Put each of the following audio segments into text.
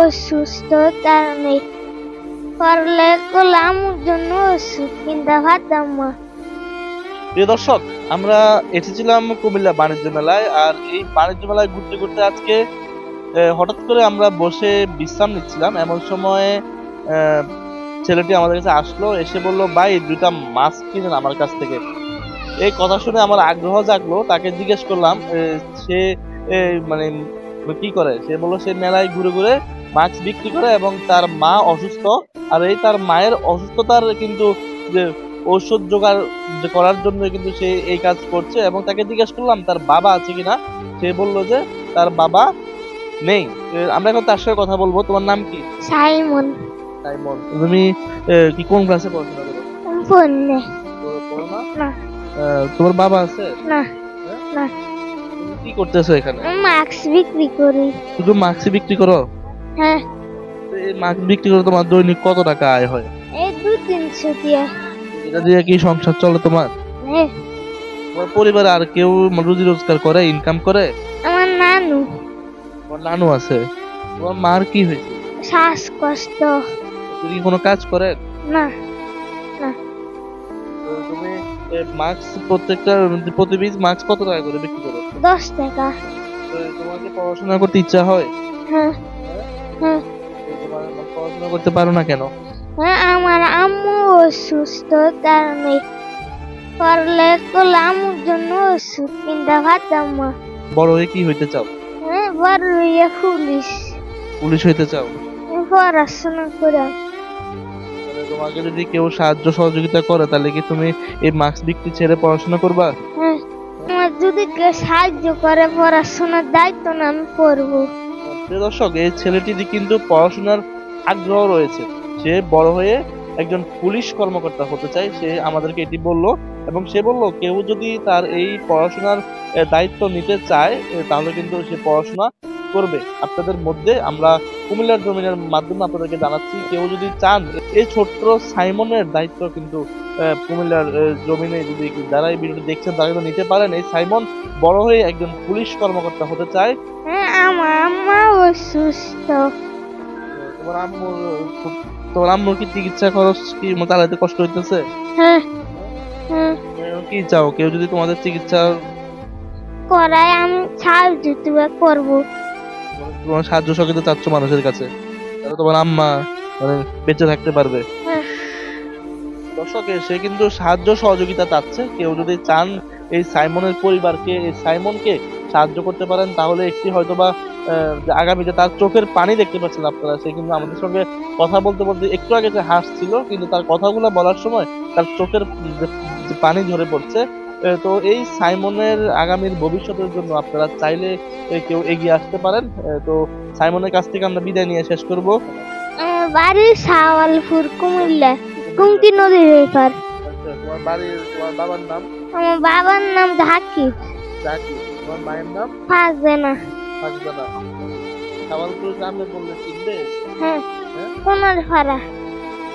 অসুস্থতার কারণে পড়ালেখা আমার জন্য ওষুধ কিনতে পারতাম না। প্রিয় দর্শক, আমরা এসেছিলাম কুমিল্লা বাণিজ্য মেলায়। আর এই বাণিজ্য মেলায় ঘুরতে ঘুরতে আজকে হঠাৎ করে আমরা বসে বিশ্রাম নিচ্ছিলাম, এমন সময় ছেলেটি আমাদের কাছে আসলো, এসে বললো, ভাই 2টা মাছ কিনেন আমার কাছ থেকে। এই কথা শুনে আমার আগ্রহ জাগলো, তাকে জিজ্ঞেস করলাম সে মানে কি করে। সে বললো সে মেলায় ঘুরে ঘুরে মাছ বিক্রি করে এবং তার মা অসুস্থ, আর এই তার মায়ের অসুস্থতার কিন্তু যে ঔষধ জোগাড় করার জন্য কিন্তু সে এই কাজ করছে। এবং তাকে জিজ্ঞেস করলাম তার বাবা আছে কিনা। সে বলল যে তার বাবা নেই। আমরা এখন তার সাথে কথা বলবো। তোমার নাম কি? সাইমন। সাইমন, তুমি কি কোন ক্লাসে পড়াশোনা করো? পড়নে পড়ো না? না। তোমার বাবা আছে? না। হ্যাঁ? না। তুমি কি করতেছো এখানে? মাস্ক বিক্রি করি। শুধু মাস্ক বিক্রি করো? হ্যাঁ। তো এই মাস্ক বিক্রি করে তোমার দৈনিক কত টাকা আয় হয়? এই 2-300 দিয়ে। এটা দিয়ে কি সংসার চলে তোমার? হ্যাঁ। তোমার পরিবারে আর কেউ রুজি রোজগার করে, ইনকাম করে? আমার নানু। তোমার নানু আছে? তোমার মার কি হয়েছে? শ্বাসকষ্ট। তুমি কি কোনো কাজ করে? না। না। তো তুমি মাস্ক প্রতি পিস মাস্ক কত টাকা করে বিক্রি করো? 10 টাকা। তো তোমার কি পড়াশোনা করতে ইচ্ছা হয়? হ্যাঁ। হ্যাঁ। তো তোমার পড়াশোনা করতে পারো না কেন? হ্যাঁ, আমার আম্মু অসুস্থতার কারণে পড়ালেখা আমার জন্য ওষুধ কিনতে পারতাম না। বড় হয়ে কি হইতে চাও? হ্যাঁ, বড় হইয়া পুলিশ। পুলিশ হইতে চাও? পড়াশোনা করে। তাহলে তোমাকে যদি কেউ সাহায্য সহযোগিতা করে, তাহলে কি তুমি এই মাস্ক বিক্রি ছেড়ে পড়াশোনা করবা? হ্যাঁ, আমার যদি কেউ সাহায্য করে পড়াশোনার দায়িত্ব না আমি করবো। প্রিয় দর্শক, এই ছেলেটির কিন্তু পড়াশোনার আগ্রহ রয়েছে। সে বড় হয়ে একজন পুলিশ কর্মকর্তা হতে চায়, সে আমাদেরকে এটি বলল। এবং সে বলল কেউ যদি তার এই পড়াশোনার দায়িত্ব নিতে চায়, তাহলে কিন্তু সে পড়াশোনা করবে। আপনাদের মধ্যে আমরা কুমিল্লার জমিনের মাধ্যমে আপনাদেরকে জানাচ্ছি, কেউ যদি চান এই ছোট্ট সাইমনের দায়িত্ব কিন্তু কুমিল্লার জমিনে যদি যারা এই ভিডিওটি দেখছেন তারা কিন্তু নিতে পারেন। এই সাইমন বড় হয়ে একজন পুলিশ কর্মকর্তা হতে চায়। হ্যাঁ, আমার আম্মা অসুস্থ। তোমার আম্মুর তোমার আম্মুর কি চিকিৎসা খরচ কি চালাতে কষ্ট হইতেছে? হ্যাঁ। হ্যাঁ। কি চাও, কেউ যদি তোমাদের চিকিৎসা করায় আমি সাহায্য করবো। তোমার সাহায্য সহযোগিতা চাচ্ছ মানুষের কাছে, তাহলে তোমার আম্মা মানে বেঁচে থাকতে পারবে। হ্যাঁ। দর্শক, সে কিন্তু সাহায্য সহযোগিতা চাচ্ছে। কেউ যদি চান এই সাইমনের পরিবারকে, এই সাইমনকে সাহায্য করতে পারেন, তাহলে একটি হয়তোবা আগামীতে তার চোখের পানি দেখতে পাচ্ছেন আপনারা। সে কিন্তু আমাদের সঙ্গে কথা বলতে বলতে একটু আগে যে হাসছিল, কিন্তু তার কথাগুলো বলার সময় তার চোখের যে পানি ঝরে পড়ছে। তো এই সাইমনের আগামীর ভবিষ্যতের জন্য আপনারা চাইলে কেউ এগিয়ে আসতে পারেন। তো সাইমনের কাছ থেকে আমরা বিদায় নিয়ে শেষ করব। আমার বাড়ি সাওয়ালপুর, কুমিল্লা, কুমতি নদীর এপার। আচ্ছা, তোমার বাবার নাম? আমার বাবার নাম জাকির। জাকির। তোমার মায়ের নাম? ফারজানা। ফারজানা। সাওয়ালপুর গ্রামে বললে চিনবে? হ্যাঁ। হ্যাঁ? কোনারপাড়া।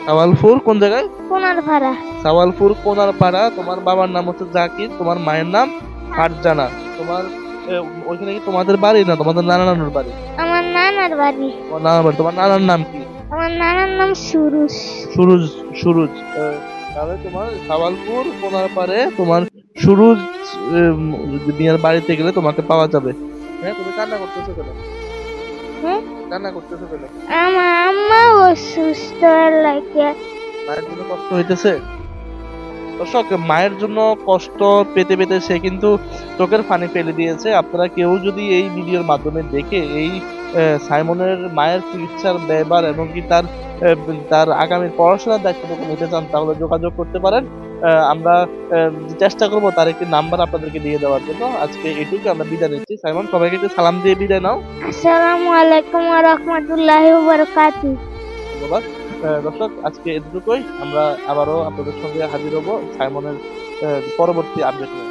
সাওয়ালপুর কোন জায়গায়? কোনারপাড়া। সাওয়ালপুর কোনারপাড়া। তোমার বাবার নাম হচ্ছে জাকির, তোমার মায়ের নাম ফারজানা। তোমার ওইখানে কি তোমাদের বাড়ি না তোমাদের নানা নানুর বাড়ি? আমার নানার বাড়ি। তোমার নানার বাড়ি। তোমার নানার নাম কি? আমার নানার নাম সুরুজ। সুরুজ। সুরুজ। তাহলে তোমার সাওয়ালপুর কোনারপাড়ে তোমার সুরুজ মিয়ার বাড়িতে গেলে তোমাকে পাওয়া যাবে। হ্যাঁ, তুমি কান্না করতেছো কেন? হ্যাঁ? কান্না করতেছো কেন? আমার আম্মা অসুস্থ লাগে। মায়ের জন্য কষ্ট হইতেছে? দর্শক, মায়ের জন্য কষ্ট পেতে পেতে সে কিন্তু চোখের পানি ফেলে দিয়েছে। আপনারা কেউ যদি এই ভিডিওর মাধ্যমে দেখে এই সাইমনের মায়ের চিকিৎসার ব্যয়ভার এবং কি তার আগামী পড়াশোনার দায়িত্বটুকু নিতে চান, তাহলে যোগাযোগ করতে পারেন। আমরা চেষ্টা করব তার একটি নাম্বার আপনাদেরকে দিয়ে দেওয়ার জন্য। আজকে এটুকু, আমরা বিদায় নিচ্ছি। সাইমন, সবাইকে একটু সালাম দিয়ে বিদায় নাও। আসসালামু আলাইকুম ওয়া রাহমাতুল্লাহি ওয়া বারাকাতুহু। ধন্যবাদ। দর্শক, আজকে এতটুকুই। আমরা আবারও আপনাদের সঙ্গে হাজির হব সাইমনের পরবর্তী আপডেট নিয়ে।